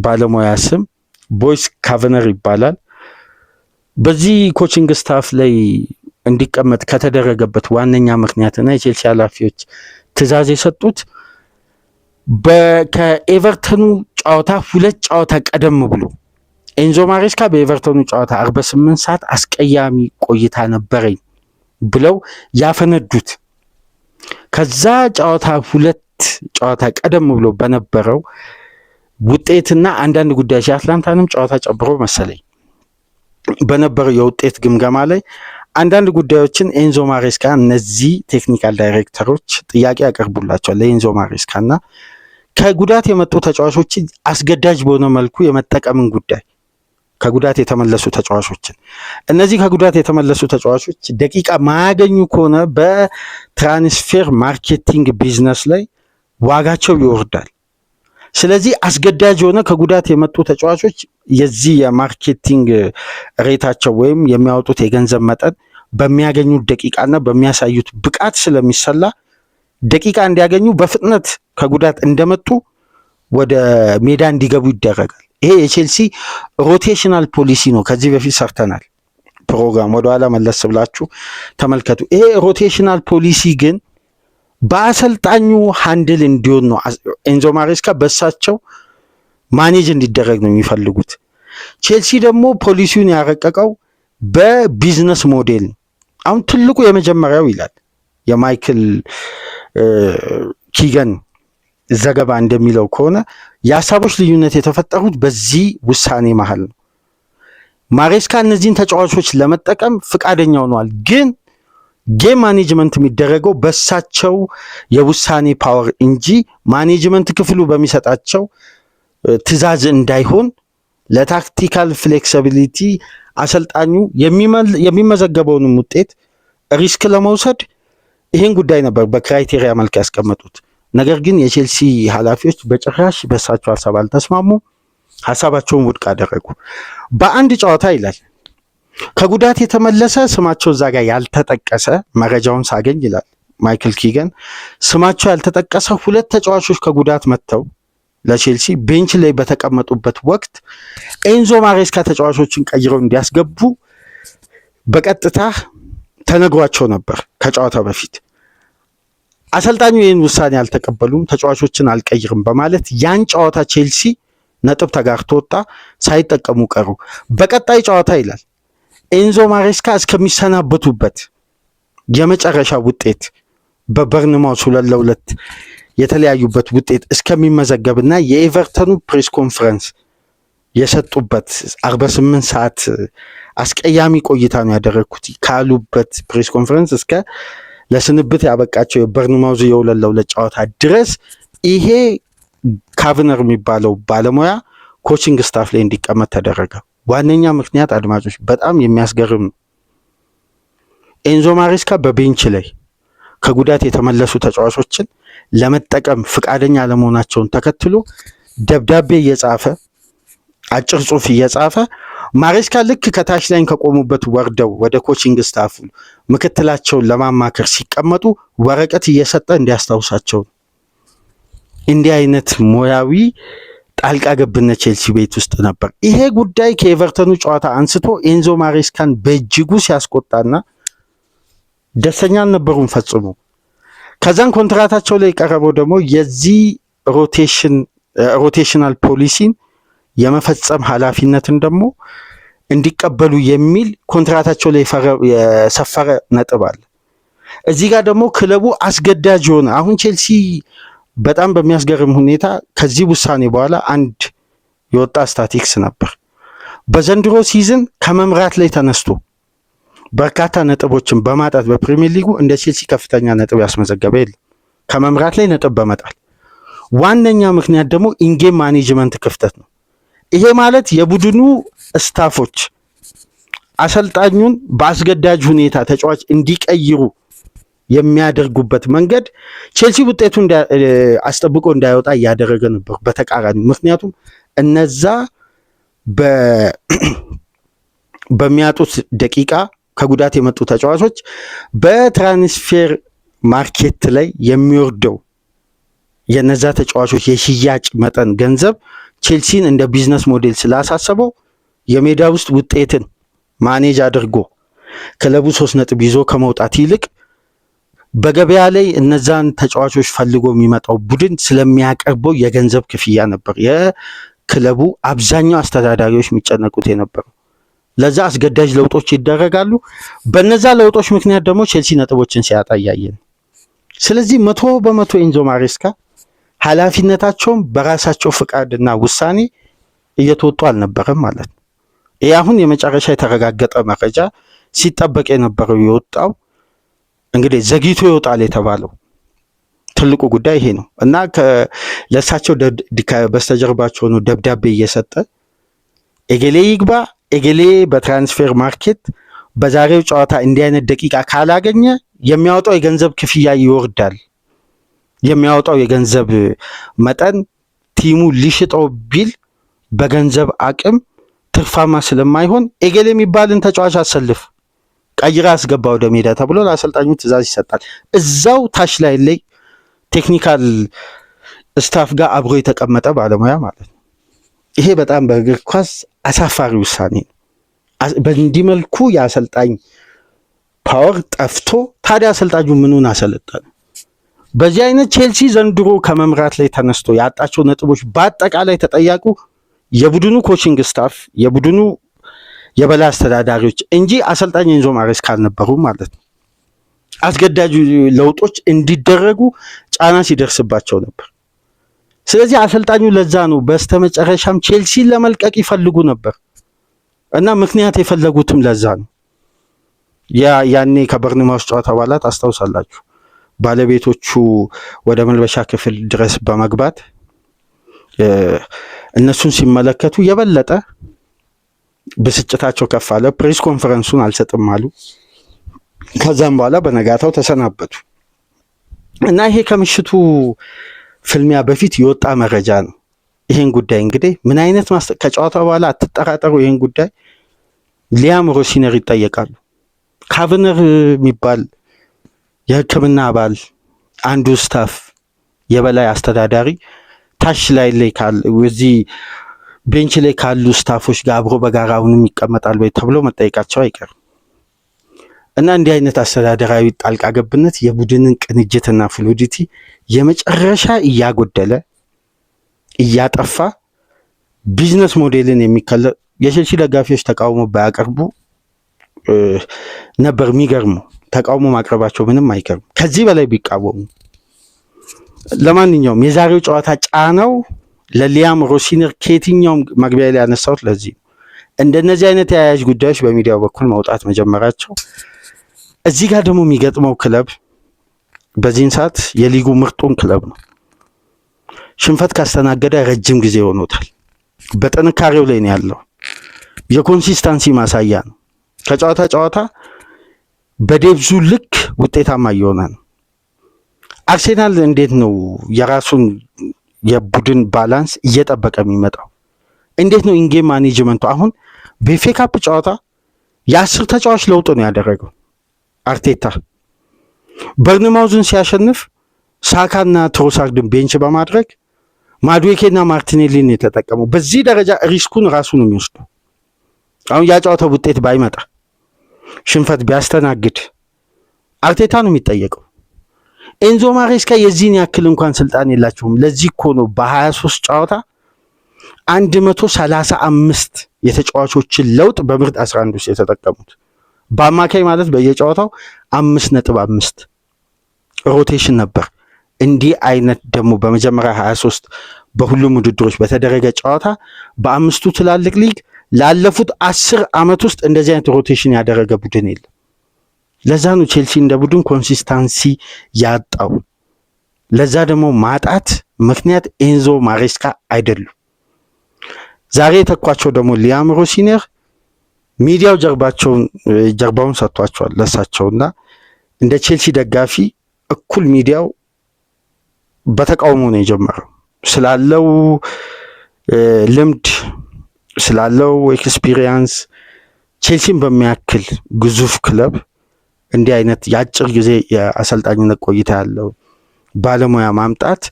ባለሙያ ስም ቦይስ ካቨነር ይባላል። በዚህ ኮቺንግ ስታፍ ላይ እንዲቀመጥ ከተደረገበት ዋነኛ ምክንያትና የቼልሲ ኃላፊዎች ትዕዛዝ የሰጡት ከኤቨርተኑ ጨዋታ 2 ጨዋታ ቀደም ብሎ ኤንዞ ማሬስካ በኤቨርተኑ ጨዋታ 48 ሰዓት አስቀያሚ ቆይታ ነበረኝ ብለው ያፈነዱት ከዛ ጨዋታ 2 ጨዋታ ቀደም ብሎ በነበረው ውጤትና አንዳንድ ጉዳዮች የአትላንታንም ጨዋታ ጨምሮ መሰለኝ በነበረው የውጤት ግምገማ ላይ አንዳንድ ጉዳዮችን ኤንዞ ማሬስካ እነዚህ ቴክኒካል ዳይሬክተሮች ጥያቄ ያቀርቡላቸዋል ለኤንዞ ማሬስካ እና ከጉዳት የመጡ ተጫዋቾችን አስገዳጅ በሆነ መልኩ የመጠቀምን ጉዳይ ከጉዳት የተመለሱ ተጫዋቾችን እነዚህ ከጉዳት የተመለሱ ተጫዋቾች ደቂቃ ማያገኙ ከሆነ በትራንስፌር ማርኬቲንግ ቢዝነስ ላይ ዋጋቸው ይወርዳል። ስለዚህ አስገዳጅ የሆነ ከጉዳት የመጡ ተጫዋቾች የዚህ የማርኬቲንግ ሬታቸው ወይም የሚያወጡት የገንዘብ መጠን በሚያገኙት ደቂቃና በሚያሳዩት ብቃት ስለሚሰላ ደቂቃ እንዲያገኙ በፍጥነት ከጉዳት እንደመጡ ወደ ሜዳ እንዲገቡ ይደረጋል። ይሄ የቼልሲ ሮቴሽናል ፖሊሲ ነው። ከዚህ በፊት ሰርተናል ፕሮግራም፣ ወደኋላ መለስ ብላችሁ ተመልከቱ። ይሄ ሮቴሽናል ፖሊሲ ግን በአሰልጣኙ ሃንድል እንዲሆን ነው። ኤንዞ ማሬስካ በሳቸው ማኔጅ እንዲደረግ ነው የሚፈልጉት። ቼልሲ ደግሞ ፖሊሲውን ያረቀቀው በቢዝነስ ሞዴል ነው። አሁን ትልቁ የመጀመሪያው ይላል የማይክል ኪገን ዘገባ እንደሚለው ከሆነ የሀሳቦች ልዩነት የተፈጠሩት በዚህ ውሳኔ መሀል ነው። ማሬስካ እነዚህን ተጫዋቾች ለመጠቀም ፍቃደኛ ሆነዋል፣ ግን ጌም ማኔጅመንት የሚደረገው በሳቸው የውሳኔ ፓወር እንጂ ማኔጅመንት ክፍሉ በሚሰጣቸው ትዕዛዝ እንዳይሆን ለታክቲካል ፍሌክሲቢሊቲ አሰልጣኙ የሚመዘገበውንም ውጤት ሪስክ ለመውሰድ ይህን ጉዳይ ነበር በክራይቴሪያ መልክ ያስቀመጡት። ነገር ግን የቼልሲ ኃላፊዎች በጭራሽ በሳቸው ሀሳብ አልተስማሙ፣ ሀሳባቸውን ውድቅ አደረጉ። በአንድ ጨዋታ ይላል ከጉዳት የተመለሰ ስማቸው እዛ ጋር ያልተጠቀሰ መረጃውን ሳገኝ ይላል ማይክል ኪገን ስማቸው ያልተጠቀሰ 2 ተጫዋቾች ከጉዳት መጥተው ለቼልሲ ቤንች ላይ በተቀመጡበት ወቅት ኤንዞ ማሬስካ ተጫዋቾችን ቀይረው እንዲያስገቡ በቀጥታ ተነግሯቸው ነበር ከጨዋታው በፊት። አሰልጣኙ ይህን ውሳኔ አልተቀበሉም፣ ተጫዋቾችን አልቀይርም በማለት ያን ጨዋታ ቼልሲ ነጥብ ተጋርቶ ወጣ፣ ሳይጠቀሙ ቀሩ። በቀጣይ ጨዋታ ይላል ኤንዞ ማሬስካ እስከሚሰናበቱበት የመጨረሻ ውጤት በበርንማውስ 2-2 የተለያዩበት ውጤት እስከሚመዘገብና የኤቨርተኑ ፕሬስ ኮንፈረንስ የሰጡበት 48 ሰዓት አስቀያሚ ቆይታ ነው ያደረግኩት ካሉበት ፕሬስ ኮንፈረንስ እስከ ለስንብት ያበቃቸው የበርንማውዝ የ2-2 ጨዋታ ድረስ ይሄ ካቨነር የሚባለው ባለሙያ ኮቺንግ ስታፍ ላይ እንዲቀመጥ ተደረገ። ዋነኛ ምክንያት አድማጮች በጣም የሚያስገርም ነው። ኤንዞ ማሬስካ በቤንች ላይ ከጉዳት የተመለሱ ተጫዋቾችን ለመጠቀም ፍቃደኛ አለመሆናቸውን ተከትሎ ደብዳቤ እየጻፈ አጭር ጽሑፍ እየጻፈ ማሬስካ ልክ ከታች ላይ ከቆሙበት ወርደው ወደ ኮቺንግ ስታፍ ምክትላቸውን ለማማከር ሲቀመጡ ወረቀት እየሰጠ እንዲያስታውሳቸው። እንዲህ አይነት ሙያዊ ጣልቃ ገብነት ቼልሲ ቤት ውስጥ ነበር። ይሄ ጉዳይ ከኤቨርተኑ ጨዋታ አንስቶ ኤንዞ ማሬስካን በእጅጉ ሲያስቆጣና ደስተኛ አልነበሩም ፈጽሞ። ከዛን ኮንትራታቸው ላይ የቀረበው ደግሞ የዚህ ሮቴሽናል ፖሊሲን የመፈጸም ኃላፊነትን ደግሞ እንዲቀበሉ የሚል ኮንትራታቸው ላይ የሰፈረ ነጥብ አለ። እዚህ ጋር ደግሞ ክለቡ አስገዳጅ ሆነ። አሁን ቼልሲ በጣም በሚያስገርም ሁኔታ ከዚህ ውሳኔ በኋላ አንድ የወጣ ስታቲክስ ነበር። በዘንድሮ ሲዝን ከመምራት ላይ ተነስቶ በርካታ ነጥቦችን በማጣት በፕሪሚየር ሊጉ እንደ ቼልሲ ከፍተኛ ነጥብ ያስመዘገበ የለም ከመምራት ላይ ነጥብ በመጣል። ዋነኛ ምክንያት ደግሞ ኢንጌም ማኔጅመንት ክፍተት ነው። ይሄ ማለት የቡድኑ ስታፎች አሰልጣኙን በአስገዳጅ ሁኔታ ተጫዋች እንዲቀይሩ የሚያደርጉበት መንገድ ቼልሲ ውጤቱ አስጠብቆ እንዳይወጣ እያደረገ ነበር በተቃራኒ። ምክንያቱም እነዛ በሚያጡት ደቂቃ ከጉዳት የመጡ ተጫዋቾች በትራንስፌር ማርኬት ላይ የሚወርደው የነዛ ተጫዋቾች የሽያጭ መጠን ገንዘብ ቼልሲን እንደ ቢዝነስ ሞዴል ስላሳሰበው የሜዳ ውስጥ ውጤትን ማኔጅ አድርጎ ክለቡ 3 ነጥብ ይዞ ከመውጣት ይልቅ በገበያ ላይ እነዛን ተጫዋቾች ፈልጎ የሚመጣው ቡድን ስለሚያቀርበው የገንዘብ ክፍያ ነበር የክለቡ አብዛኛው አስተዳዳሪዎች የሚጨነቁት የነበረው። ለዛ አስገዳጅ ለውጦች ይደረጋሉ። በነዛ ለውጦች ምክንያት ደግሞ ቼልሲ ነጥቦችን ሲያጣ ያያየን። ስለዚህ 100% ኤንዞ ማሬስካ ኃላፊነታቸውን በራሳቸው ፍቃድና ውሳኔ እየተወጡ አልነበረም ማለት ነው። ይህ አሁን የመጨረሻ የተረጋገጠ መረጃ ሲጠበቅ የነበረው የወጣው እንግዲህ ዘግይቶ ይወጣል የተባለው ትልቁ ጉዳይ ይሄ ነው እና ለእሳቸው በስተጀርባቸው ነው ደብዳቤ እየሰጠ ኤጌሌ ይግባ ኤጌሌ በትራንስፌር ማርኬት በዛሬው ጨዋታ እንዲህ አይነት ደቂቃ ካላገኘ የሚያወጣው የገንዘብ ክፍያ ይወርዳል። የሚያወጣው የገንዘብ መጠን ቲሙ ሊሽጠው ቢል በገንዘብ አቅም ትርፋማ ስለማይሆን ኤጌሌ የሚባልን ተጫዋች አሰልፍ ቀይራ አስገባ ወደ ሜዳ ተብሎ ለአሰልጣኙ ትዕዛዝ ይሰጣል። እዛው ታች ላይ ቴክኒካል ስታፍ ጋር አብሮ የተቀመጠ ባለሙያ ማለት ነው። ይሄ በጣም በእግር ኳስ አሳፋሪ ውሳኔ ነው። በእንዲህ መልኩ የአሰልጣኝ ፓወር ጠፍቶ ታዲያ አሰልጣኙ ምኑን አሰለጠነ? በዚህ አይነት ቼልሲ ዘንድሮ ከመምራት ላይ ተነስቶ ያጣቸው ነጥቦች በአጠቃላይ ተጠያቁ የቡድኑ ኮቺንግ ስታፍ የቡድኑ የበላይ አስተዳዳሪዎች እንጂ አሰልጣኝ ኤንዞ ማሬስካ አልነበሩም ማለት ነው። አስገዳጅ ለውጦች እንዲደረጉ ጫና ሲደርስባቸው ነበር። ስለዚህ አሰልጣኙ ለዛ ነው በስተመጨረሻም ቼልሲን ለመልቀቅ ይፈልጉ ነበር እና ምክንያት የፈለጉትም ለዛ ነው። ያኔ ከበርንማውዝ ጨዋታ በኋላ ታስታውሳላችሁ ባለቤቶቹ ወደ መልበሻ ክፍል ድረስ በመግባት እነሱን ሲመለከቱ የበለጠ ብስጭታቸው ከፍ አለ። ፕሬስ ኮንፈረንሱን አልሰጥም አሉ። ከዛም በኋላ በነጋታው ተሰናበቱ እና ይሄ ከምሽቱ ፍልሚያ በፊት የወጣ መረጃ ነው። ይሄን ጉዳይ እንግዲህ ምን አይነት ከጨዋታ በኋላ አትጠራጠሩ፣ ይሄን ጉዳይ ሊያም ሮሲነር ይጠየቃሉ። ካቨነር የሚባል የሕክምና አባል አንዱ ስታፍ የበላይ አስተዳዳሪ ታች ላይ እዚህ ቤንች ላይ ካሉ ስታፎች ጋር አብሮ በጋራ አሁንም ይቀመጣል ወይ ተብሎ መጠየቃቸው አይቀርም እና እንዲህ አይነት አስተዳደራዊ ጣልቃ ገብነት የቡድንን ቅንጅትና ፍሉዲቲ የመጨረሻ እያጎደለ እያጠፋ ቢዝነስ ሞዴልን የሚከለል የቼልሲ ደጋፊዎች ተቃውሞ ባያቀርቡ ነበር የሚገርመው። ተቃውሞ ማቅረባቸው ምንም አይገርም። ከዚህ በላይ ቢቃወሙ ለማንኛውም የዛሬው ጨዋታ ጫናው ለሊያም ሮሲነር ከየትኛውም መግቢያ ላይ ያነሳሁት ለዚህ ነው። እንደነዚህ አይነት ተያያዥ ጉዳዮች በሚዲያው በኩል መውጣት መጀመራቸው እዚህ ጋር ደግሞ የሚገጥመው ክለብ በዚህን ሰዓት የሊጉ ምርጡን ክለብ ነው። ሽንፈት ካስተናገደ ረጅም ጊዜ ሆኖታል። በጥንካሬው ላይ ነው ያለው። የኮንሲስታንሲ ማሳያ ነው። ከጨዋታ ጨዋታ በዴብዙ ልክ ውጤታማ እየሆነ ነው። አርሴናል እንዴት ነው የራሱን የቡድን ባላንስ እየጠበቀ የሚመጣው? እንዴት ነው ኢንጌም ማኔጅመንቱ? አሁን በኤፍኤ ካፕ ጨዋታ የ10 ተጫዋች ለውጥ ነው ያደረገው አርቴታ። በርንማውዝን ሲያሸንፍ ሳካና ትሮሳርድን ቤንች በማድረግ ማዱዌኬና ማርቲኔሊን የተጠቀመው። በዚህ ደረጃ ሪስኩን ራሱ ነው የሚወስደው። አሁን ያጨዋታው ውጤት ባይመጣ ሽንፈት ቢያስተናግድ አርቴታ ነው የሚጠየቀው። ኤንዞ ማሬስካ የዚህን ያክል እንኳን ስልጣን የላቸውም። ለዚህ እኮ ነው በ23 ጨዋታ 135 የተጫዋቾችን ለውጥ በምርጥ 11 ውስጥ የተጠቀሙት። በአማካይ ማለት በየጨዋታው 5.5 ሮቴሽን ነበር። እንዲህ አይነት ደግሞ በመጀመሪያ 23 በሁሉም ውድድሮች በተደረገ ጨዋታ በአምስቱ ትላልቅ ሊግ ላለፉት 10 ዓመት ውስጥ እንደዚህ አይነት ሮቴሽን ያደረገ ቡድን የለም። ለዛ ነው ቼልሲ እንደ ቡድን ኮንሲስታንሲ ያጣው። ለዛ ደግሞ ማጣት ምክንያት ኤንዞ ማሬስካ አይደሉም። ዛሬ የተኳቸው ደግሞ ሊያም ሮሲነር ሚዲያው ጀርባውን ሰጥቷቸዋል ለሳቸውና እንደ ቼልሲ ደጋፊ እኩል ሚዲያው በተቃውሞ ነው የጀመረው። ስላለው ልምድ ስላለው ኤክስፒሪየንስ ቼልሲን በሚያክል ግዙፍ ክለብ እንዲህ አይነት የአጭር ጊዜ የአሰልጣኝነት ቆይታ ያለው ባለሙያ ማምጣት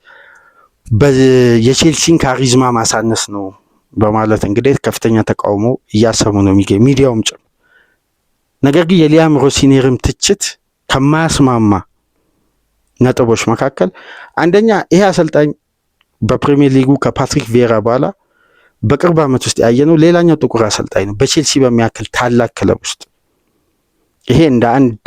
የቼልሲን ካሪዝማ ማሳነስ ነው በማለት እንግዲህ ከፍተኛ ተቃውሞ እያሰሙ ነው የሚገኝ ሚዲያውም ጭምር። ነገር ግን የሊያም ሮሲነርም ትችት ከማያስማማ ነጥቦች መካከል አንደኛ ይሄ አሰልጣኝ በፕሪሚየር ሊጉ ከፓትሪክ ቪዬራ በኋላ በቅርብ ዓመት ውስጥ ያየነው ሌላኛው ጥቁር አሰልጣኝ ነው በቼልሲ በሚያክል ታላቅ ክለብ ውስጥ። ይሄ እንደ አንድ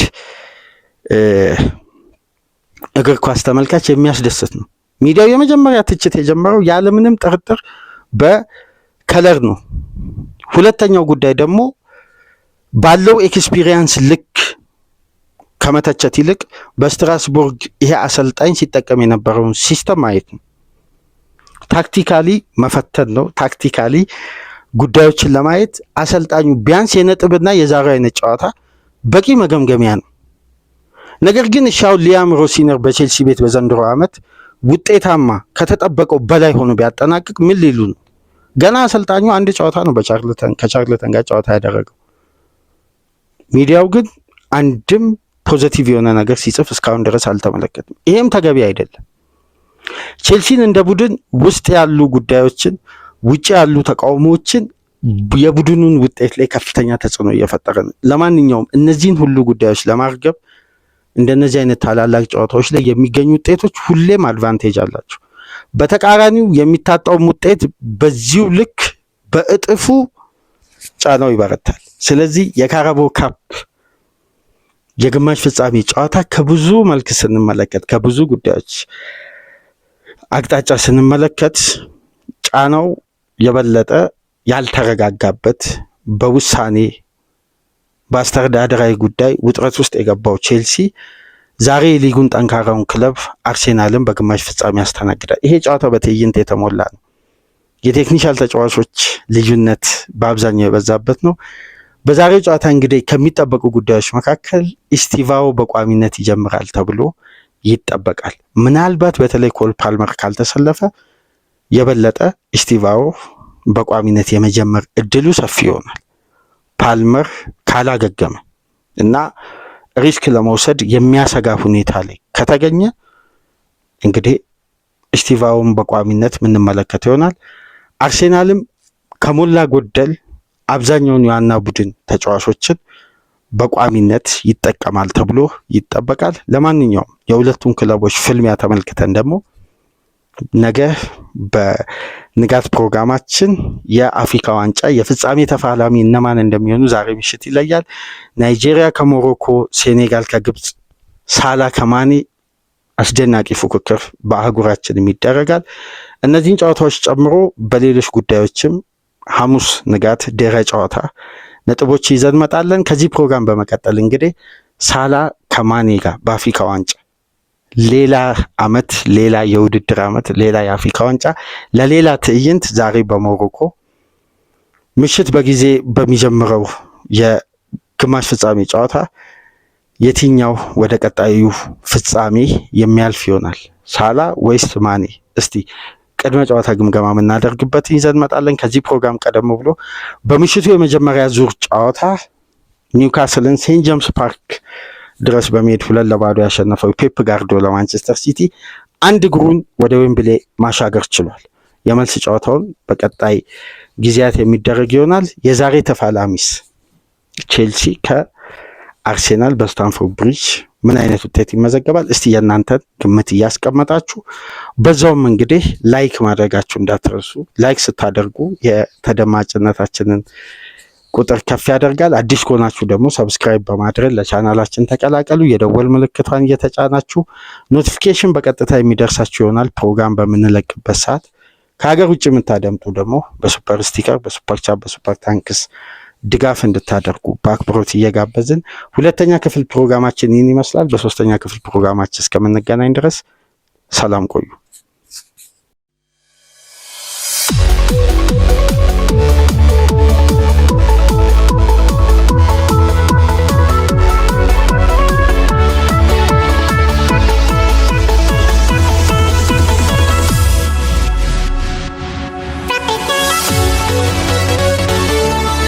እግር ኳስ ተመልካች የሚያስደስት ነው። ሚዲያው የመጀመሪያ ትችት የጀመረው ያለምንም ጥርጥር በከለር ነው። ሁለተኛው ጉዳይ ደግሞ ባለው ኤክስፒሪየንስ ልክ ከመተቸት ይልቅ በስትራስቡርግ ይሄ አሰልጣኝ ሲጠቀም የነበረውን ሲስተም ማየት ነው። ታክቲካሊ መፈተን ነው። ታክቲካሊ ጉዳዮችን ለማየት አሰልጣኙ ቢያንስ የነጥብና የዛሬው አይነት ጨዋታ በቂ መገምገሚያ ነው። ነገር ግን እሻው ሊያም ሮሲነር በቼልሲ ቤት በዘንድሮ ዓመት ውጤታማ ከተጠበቀው በላይ ሆኖ ቢያጠናቅቅ ምን ሊሉ ነው? ገና አሰልጣኙ አንድ ጨዋታ ነው ከቻርልተን ጋር ጨዋታ ያደረገው። ሚዲያው ግን አንድም ፖዚቲቭ የሆነ ነገር ሲጽፍ እስካሁን ድረስ አልተመለከትም። ይሄም ተገቢ አይደለም። ቼልሲን እንደ ቡድን ውስጥ ያሉ ጉዳዮችን፣ ውጭ ያሉ ተቃውሞዎችን የቡድኑን ውጤት ላይ ከፍተኛ ተጽዕኖ እየፈጠረ ነው። ለማንኛውም እነዚህን ሁሉ ጉዳዮች ለማርገብ እንደነዚህ አይነት ታላላቅ ጨዋታዎች ላይ የሚገኙ ውጤቶች ሁሌም አድቫንቴጅ አላቸው። በተቃራኒው የሚታጣውም ውጤት በዚሁ ልክ በእጥፉ ጫናው ይበረታል። ስለዚህ የካራባኦ ካፕ የግማሽ ፍጻሜ ጨዋታ ከብዙ መልክ ስንመለከት፣ ከብዙ ጉዳዮች አቅጣጫ ስንመለከት ጫናው የበለጠ ያልተረጋጋበት በውሳኔ በአስተዳደራዊ ጉዳይ ውጥረት ውስጥ የገባው ቼልሲ ዛሬ የሊጉን ጠንካራውን ክለብ አርሴናልን በግማሽ ፍጻሜ ያስተናግዳል። ይሄ ጨዋታ በትዕይንት የተሞላ ነው። የቴክኒሻል ተጫዋቾች ልዩነት በአብዛኛው የበዛበት ነው። በዛሬው ጨዋታ እንግዲህ ከሚጠበቁ ጉዳዮች መካከል ኢስቲቫኦ በቋሚነት ይጀምራል ተብሎ ይጠበቃል። ምናልባት በተለይ ኮል ፓልመር ካልተሰለፈ የበለጠ ኢስቲቫኦ በቋሚነት የመጀመር እድሉ ሰፊ ይሆናል። ፓልመር ካላገገመ እና ሪስክ ለመውሰድ የሚያሰጋ ሁኔታ ላይ ከተገኘ እንግዲህ ኢስቲቫኦን በቋሚነት የምንመለከት ይሆናል። አርሴናልም ከሞላ ጎደል አብዛኛውን የዋና ቡድን ተጫዋቾችን በቋሚነት ይጠቀማል ተብሎ ይጠበቃል። ለማንኛውም የሁለቱን ክለቦች ፍልሚያ ተመልክተን ደግሞ ነገ በንጋት ፕሮግራማችን የአፍሪካ ዋንጫ የፍጻሜ ተፋላሚ እነማን እንደሚሆኑ ዛሬ ምሽት ይለያል። ናይጄሪያ ከሞሮኮ፣ ሴኔጋል ከግብፅ፣ ሳላ ከማኔ አስደናቂ ፉክክር በአህጉራችንም ይደረጋል። እነዚህን ጨዋታዎች ጨምሮ በሌሎች ጉዳዮችም ሐሙስ ንጋት ድህረ ጨዋታ ነጥቦች ይዘን እንመጣለን። ከዚህ ፕሮግራም በመቀጠል እንግዲህ ሳላ ከማኔ ጋር በአፍሪካ ዋንጫ ሌላ አመት፣ ሌላ የውድድር አመት፣ ሌላ የአፍሪካ ዋንጫ ለሌላ ትዕይንት ዛሬ በሞሮኮ ምሽት በጊዜ በሚጀምረው የግማሽ ፍጻሜ ጨዋታ የትኛው ወደ ቀጣዩ ፍጻሜ የሚያልፍ ይሆናል? ሳላ ወይስ ማኔ? እስቲ ቅድመ ጨዋታ ግምገማ የምናደርግበት ይዘን እንመጣለን። ከዚህ ፕሮግራም ቀደም ብሎ በምሽቱ የመጀመሪያ ዙር ጨዋታ ኒውካስልን ሴንት ጄምስ ፓርክ ድረስ በመሄድ 2-0 ያሸነፈው ፔፕ ጋርዲዮላ ለማንቸስተር ሲቲ አንድ እግሩን ወደ ዌምብሌ ማሻገር ችሏል። የመልስ ጨዋታውን በቀጣይ ጊዜያት የሚደረግ ይሆናል። የዛሬ ተፋላሚስ ቼልሲ ከአርሴናል በስታንፎርድ ብሪጅ ምን አይነት ውጤት ይመዘገባል? እስቲ የእናንተን ግምት እያስቀመጣችሁ በዛውም እንግዲህ ላይክ ማድረጋችሁ እንዳትረሱ። ላይክ ስታደርጉ የተደማጭነታችንን ቁጥር ከፍ ያደርጋል። አዲስ ከሆናችሁ ደግሞ ሰብስክራይብ በማድረግ ለቻናላችን ተቀላቀሉ። የደወል ምልክቷን እየተጫናችሁ ኖቲፊኬሽን በቀጥታ የሚደርሳችሁ ይሆናል ፕሮግራም በምንለቅበት ሰዓት። ከሀገር ውጭ የምታደምጡ ደግሞ በሱፐር ስቲከር፣ በሱፐር ቻት፣ በሱፐር ታንክስ ድጋፍ እንድታደርጉ በአክብሮት እየጋበዝን ሁለተኛ ክፍል ፕሮግራማችን ይህን ይመስላል። በሶስተኛ ክፍል ፕሮግራማችን እስከምንገናኝ ድረስ ሰላም ቆዩ።